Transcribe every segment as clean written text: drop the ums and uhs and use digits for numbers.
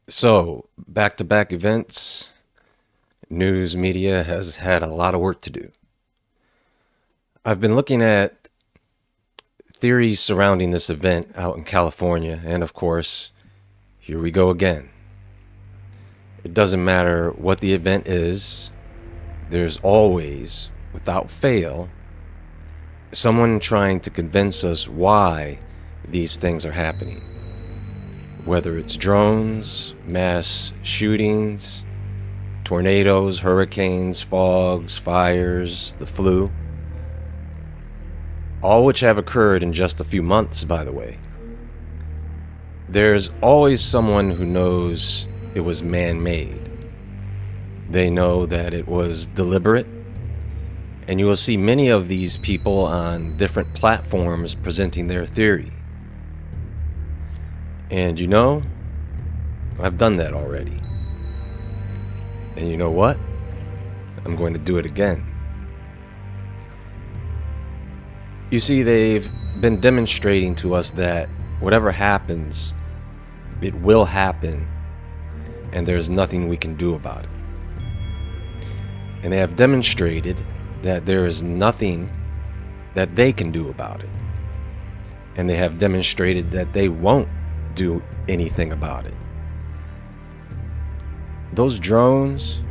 So, back to back events, news media has had a lot of work to do. I've been looking at theories surrounding this event out in California, and of course, here we go again. It doesn't matter what the event is, there's always, without fail, someone trying to convince us why these things are happening. Whether it's drones, mass shootings, tornadoes, hurricanes, fogs, fires, the flu, all which have occurred in just a few months, by the way. There's always someone who knows it was man-made. They know that it was deliberate, and you will see many of these people on different platforms presenting their theory. And you know, I've done that already. And you know what? I'm going to do it again. You see, they've been demonstrating to us that whatever happens, it will happen, and there's nothing we can do about it. And they have demonstrated that there is nothing that they can do about it. And they have demonstrated that they won't do anything about it. Those drones,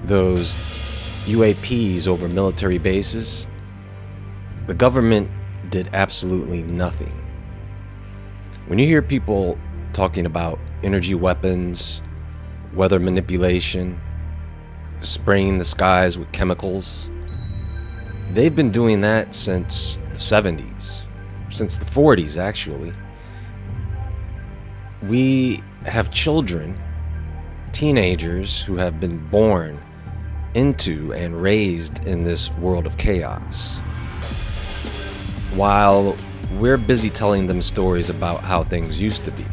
those UAPs over military bases, the government did absolutely nothing. When you hear people talking about energy weapons, weather manipulation, spraying the skies with chemicals, they've been doing that since the 70s, since the 40s actually. We have children, teenagers who have been born into and raised in this world of chaos, while we're busy telling them stories about how things used to be.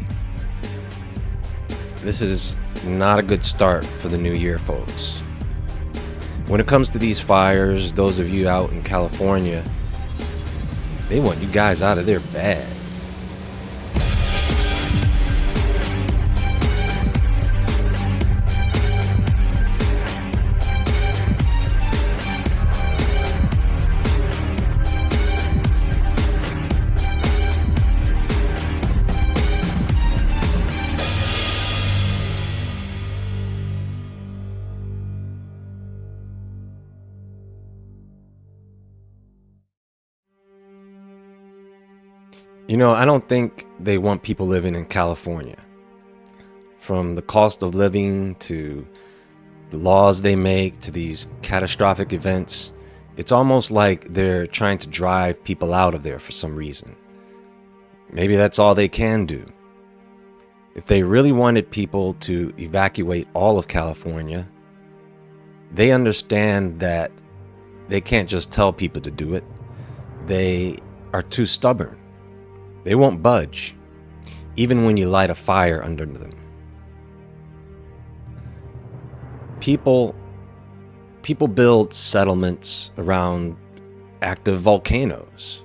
This is not a good start for the new year, folks. When it comes to these fires, those of you out in California, they want you guys out of there bad. You know, I don't think they want people living in California. From the cost of living to the laws they make to these catastrophic events, it's almost like they're trying to drive people out of there for some reason. Maybe that's all they can do. If they really wanted people to evacuate all of California, they understand that they can't just tell people to do it. They are too stubborn. They won't budge, even when you light a fire under them. People build settlements around active volcanoes.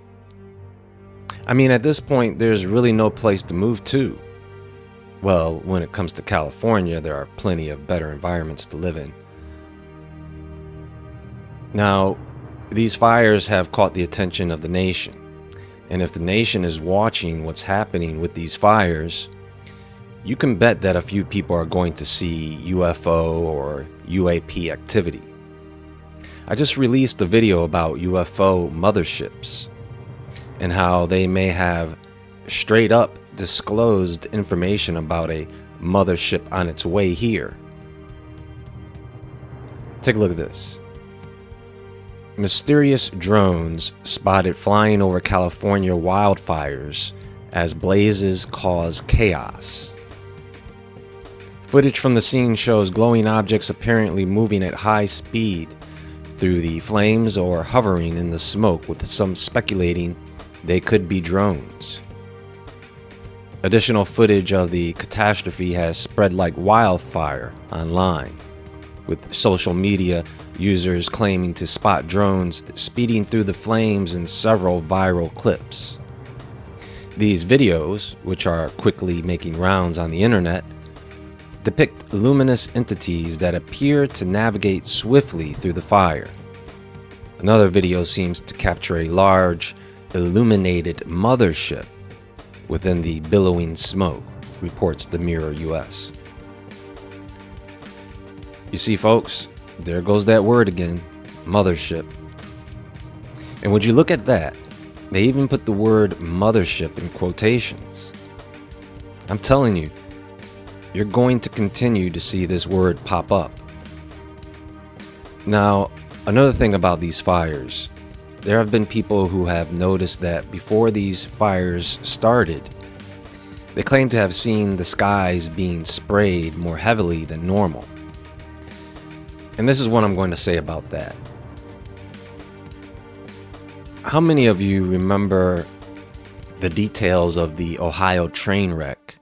I mean, at this point, there's really no place to move to. Well, when it comes to California, there are plenty of better environments to live in. Now, these fires have caught the attention of the nation. And if the nation is watching what's happening with these fires, you can bet that a few people are going to see UFO or UAP activity. I just released a video about UFO motherships and how they may have straight up disclosed information about a mothership on its way here. Take a look at this. Mysterious drones spotted flying over California wildfires as blazes cause chaos. Footage from the scene shows glowing objects apparently moving at high speed through the flames or hovering in the smoke, with some speculating they could be drones. Additional footage of the catastrophe has spread like wildfire online, with social media users claiming to spot drones speeding through the flames in several viral clips. These videos, which are quickly making rounds on the internet, depict luminous entities that appear to navigate swiftly through the fire. Another video seems to capture a large, illuminated mothership within the billowing smoke, reports the Mirror US. You see, folks, there goes that word again, mothership. And would you look at that? They even put the word mothership in quotations. I'm telling you, you're going to continue to see this word pop up. Now, another thing about these fires, there have been people who have noticed that before these fires started, they claim to have seen the skies being sprayed more heavily than normal. And this is what I'm going to say about that. How many of you remember the details of the Ohio train wreck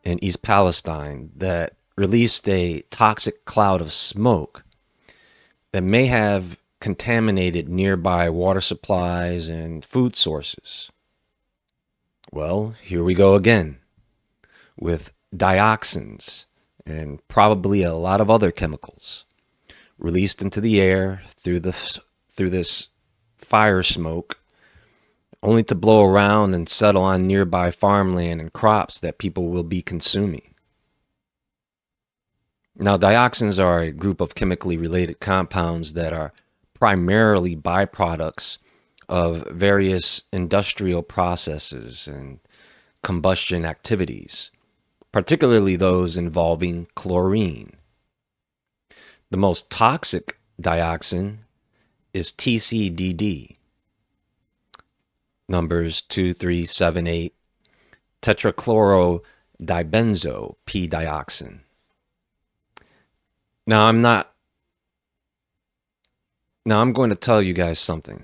in East Palestine that released a toxic cloud of smoke that may have contaminated nearby water supplies and food sources? Well, here we go again with dioxins and probably a lot of other chemicals released into the air through this fire smoke, only to blow around and settle on nearby farmland and crops that people will be consuming. Now, dioxins are a group of chemically related compounds that are primarily byproducts of various industrial processes and combustion activities, particularly those involving chlorine. The most toxic dioxin is TCDD, numbers 2378, tetrachlorodibenzo P-dioxin. Now I'm going to tell you guys something.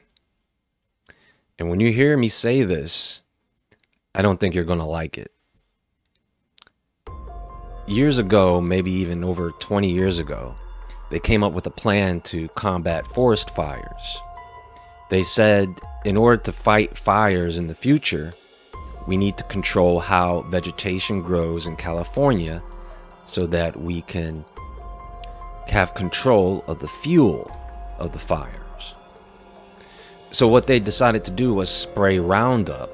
And when you hear me say this, I don't think you're going to like it. Years ago, maybe even over 20 years ago, they came up with a plan to combat forest fires. They said in order to fight fires in the future, we need to control how vegetation grows in California so that we can have control of the fuel of the fires. So what they decided to do was spray Roundup,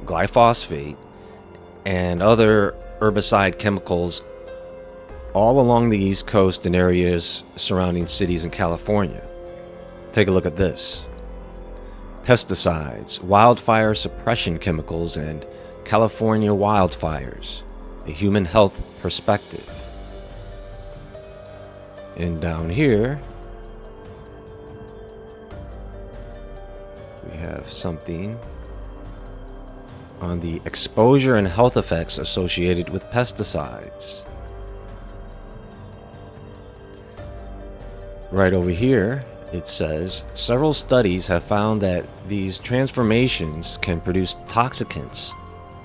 glyphosate, and other herbicide chemicals all along the East Coast and areas surrounding cities in California. Take a look at this. Pesticides, wildfire suppression chemicals, and California wildfires, a human health perspective. And down here, we have something on the exposure and health effects associated with pesticides. Right over here, it says, several studies have found that these transformations can produce toxicants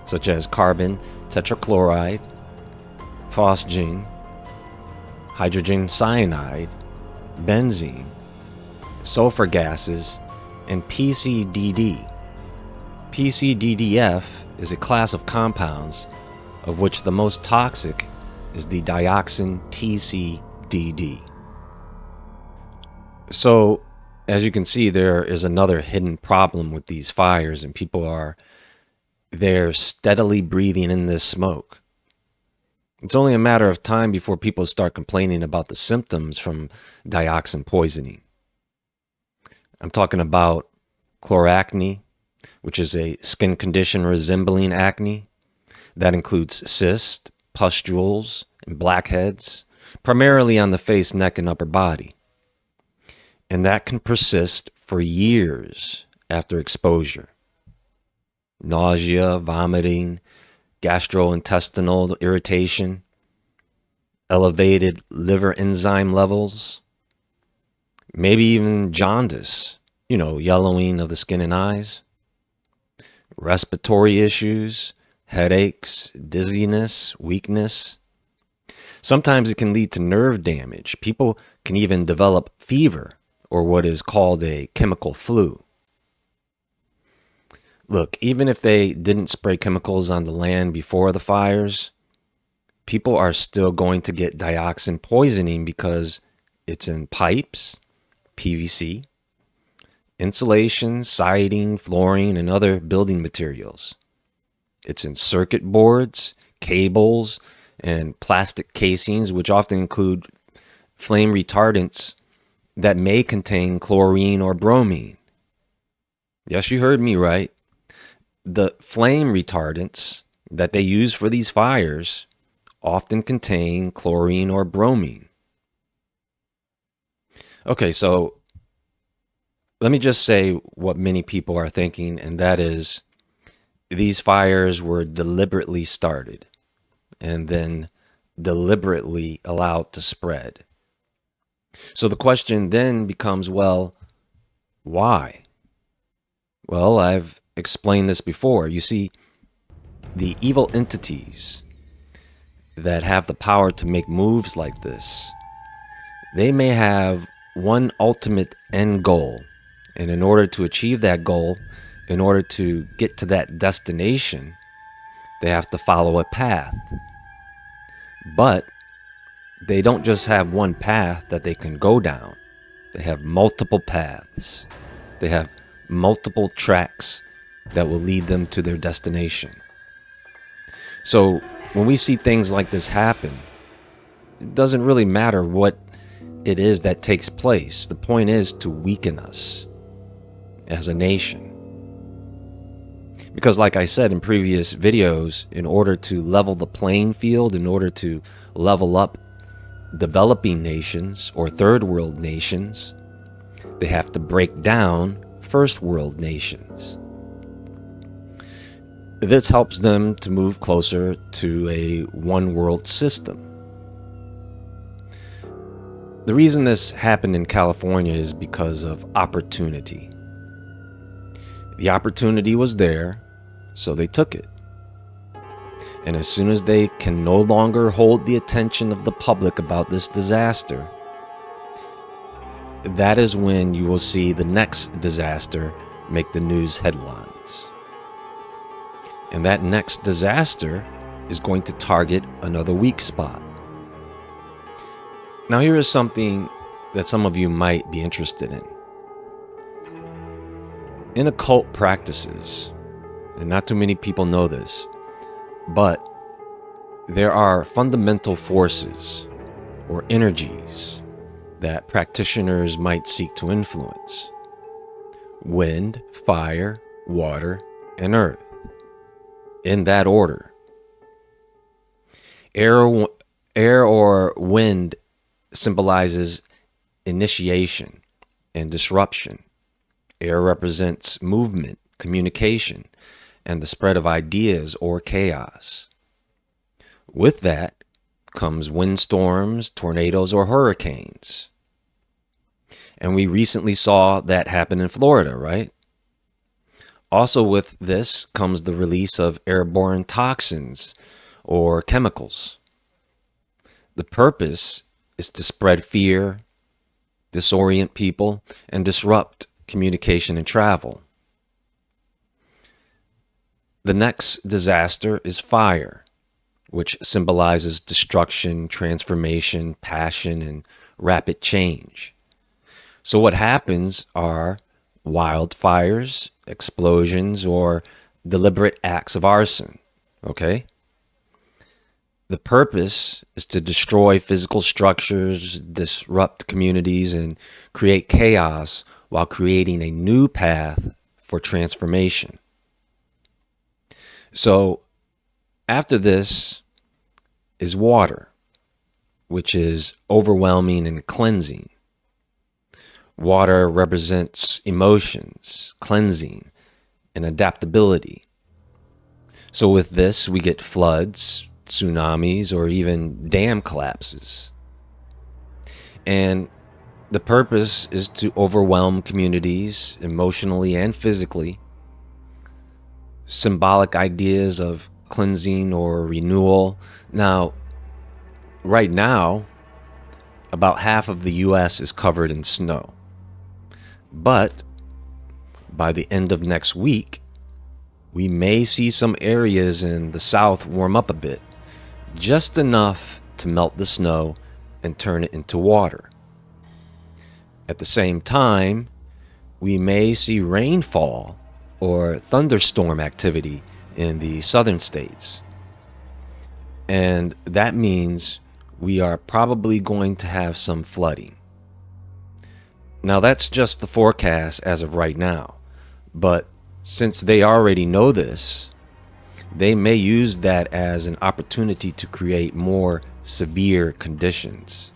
such as carbon tetrachloride, phosgene, hydrogen cyanide, benzene, sulfur gases, and PCDD. PCDDF is a class of compounds of which the most toxic is the dioxin TCDD. So, as you can see, there is another hidden problem with these fires, and they're steadily breathing in this smoke. It's only a matter of time before people start complaining about the symptoms from dioxin poisoning. I'm talking about chloracne, which is a skin condition resembling acne. That includes cysts, pustules, and blackheads, primarily on the face, neck, and upper body. And that can persist for years after exposure. Nausea, vomiting, gastrointestinal irritation, elevated liver enzyme levels, maybe even jaundice, yellowing of the skin and eyes, respiratory issues, headaches, dizziness, weakness. Sometimes it can lead to nerve damage. People can even develop fever, or what is called a chemical flu. Look, even if they didn't spray chemicals on the land before the fires, people are still going to get dioxin poisoning because it's in pipes, PVC, insulation, siding, flooring, and other building materials. It's in circuit boards, cables, and plastic casings, which often include flame retardants that may contain chlorine or bromine. Yes, you heard me right. The flame retardants that they use for these fires often contain chlorine or bromine. Okay, so let me just say what many people are thinking, and that is these fires were deliberately started and then deliberately allowed to spread. So the question then becomes, well, why? Well, I've explained this before. You see, the evil entities that have the power to make moves like this, they may have one ultimate end goal. And in order to achieve that goal, in order to get to that destination, they have to follow a path. But they don't just have one path that they can go down. They have multiple paths. They have multiple tracks that will lead them to their destination. So when we see things like this happen, it doesn't really matter what it is that takes place. The point is to weaken us as a nation. Because like I said in previous videos, in order to level the playing field, in order to level up developing nations or third world nations, they have to break down first world nations. This helps them to move closer to a one world system. The reason this happened in California is because of opportunity. The opportunity was there, so they took it. And as soon as they can no longer hold the attention of the public about this disaster, that is when you will see the next disaster make the news headlines. And that next disaster is going to target another weak spot. Now here is something that some of you might be interested in. In occult practices, and not too many people know this, but there are fundamental forces or energies that practitioners might seek to influence. Wind, fire, water, and earth. In that order. Air or wind symbolizes initiation and disruption. Air represents movement, communication, and the spread of ideas or chaos. With that comes windstorms, tornadoes, or hurricanes. And we recently saw that happen in Florida, right? Also with this comes the release of airborne toxins or chemicals. The purpose is to spread fear, disorient people, and disrupt communication and travel. The next disaster is fire, which symbolizes destruction, transformation, passion, and rapid change. So what happens are wildfires, explosions, or deliberate acts of arson. Okay? The purpose is to destroy physical structures, disrupt communities, and create chaos while creating a new path for transformation. So after this is water, which is overwhelming and cleansing. Water represents emotions, cleansing, and adaptability. So with this, we get floods, tsunamis, or even dam collapses. And the purpose is to overwhelm communities emotionally and physically. Symbolic ideas of cleansing or renewal. Now, right now, about half of the U.S. is covered in snow. But by the end of next week, we may see some areas in the south warm up a bit, just enough to melt the snow and turn it into water. At the same time, we may see rainfall or thunderstorm activity in the southern states. And that means we are probably going to have some flooding. Now, that's just the forecast as of right now. But since they already know this, they may use that as an opportunity to create more severe conditions,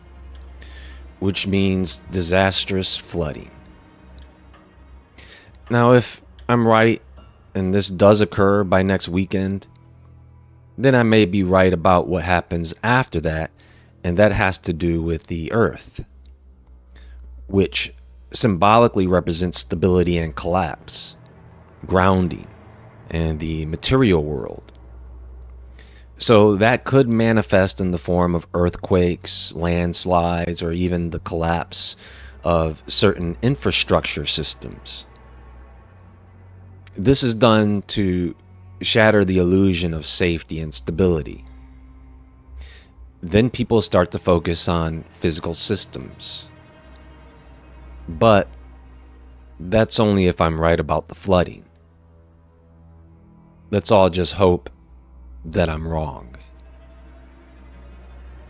which means disastrous flooding. Now, if I'm right and this does occur by next weekend, then I may be right about what happens after that, and that has to do with the Earth, which symbolically represents stability and collapse, grounding, and the material world. So that could manifest in the form of earthquakes, landslides, or even the collapse of certain infrastructure systems. This is done to shatter the illusion of safety and stability. Then people start to focus on physical systems. But that's only if I'm right about the flooding. Let's all just hope that I'm wrong.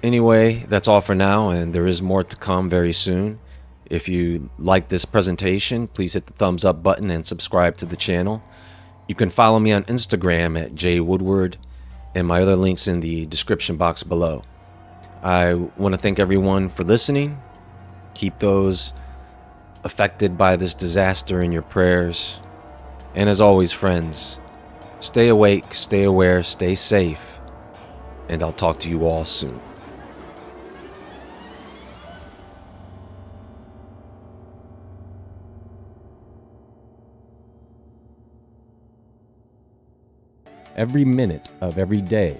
Anyway, that's all for now, and there is more to come very soon. If you like this presentation, please hit the thumbs up button and subscribe to the channel. You can follow me on Instagram at jwoodward, and my other links in the description box below. I want to thank everyone for listening. Keep those affected by this disaster in your prayers. And as always, friends, stay awake, stay aware, stay safe, and I'll talk to you all soon. Every minute of every day,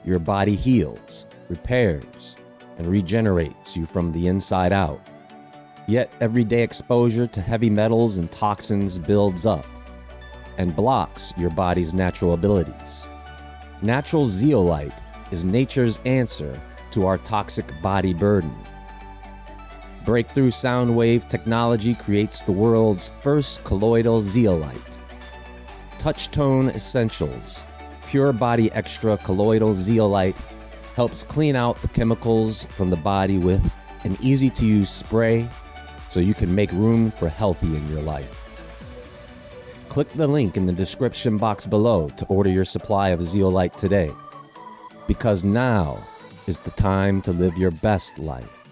your body heals, repairs, and regenerates you from the inside out. Yet everyday exposure to heavy metals and toxins builds up and blocks your body's natural abilities. Natural zeolite is nature's answer to our toxic body burden. Breakthrough sound wave technology creates the world's first colloidal zeolite. Touchtone Essentials Pure Body Extra Colloidal Zeolite helps clean out the chemicals from the body with an easy-to-use spray so you can make room for healthy in your life. Click the link in the description box below to order your supply of zeolite today, because now is the time to live your best life.